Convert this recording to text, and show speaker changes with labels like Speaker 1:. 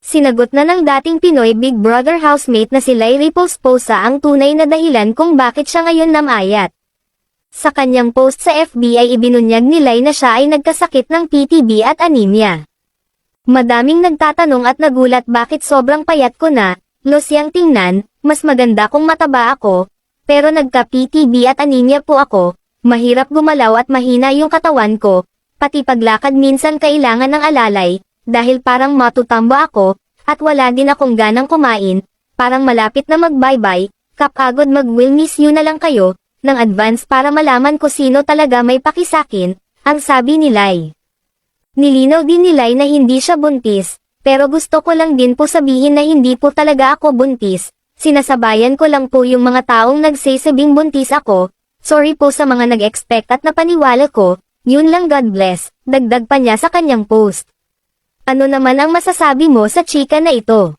Speaker 1: Sinagot na ng dating Pinoy Big Brother housemate na si Lyrie Posposa ang tunay na dahilan kung bakit siya ngayon namayat. Sa kanyang post sa FB ay ibinunyag ni Lai na siya ay nagkasakit ng PTB at anemia. Madaming nagtatanong at nagulat bakit sobrang payat ko na, losyang tingnan, mas maganda kung mataba ako, pero nagka-PTB at anemia po ako, mahirap gumalaw at mahina yung katawan ko, pati paglakad minsan kailangan ng alalay, dahil parang matutambo ako, at wala din akong ganang kumain, parang malapit na mag-bye-bye, kapagod mag-will miss you na lang kayo, ng advance para malaman ko sino talaga may pakisakin, ang sabi ni Lai. Nilinaw din ni Lai na hindi siya buntis, pero gusto ko lang din po sabihin na hindi po talaga ako buntis, sinasabayan ko lang po yung mga taong nagsasabing buntis ako, sorry po sa mga nag-expect at napaniwala ko, yun lang God bless, dagdag pa niya sa kanyang post. Ano naman ang masasabi mo sa chika na ito?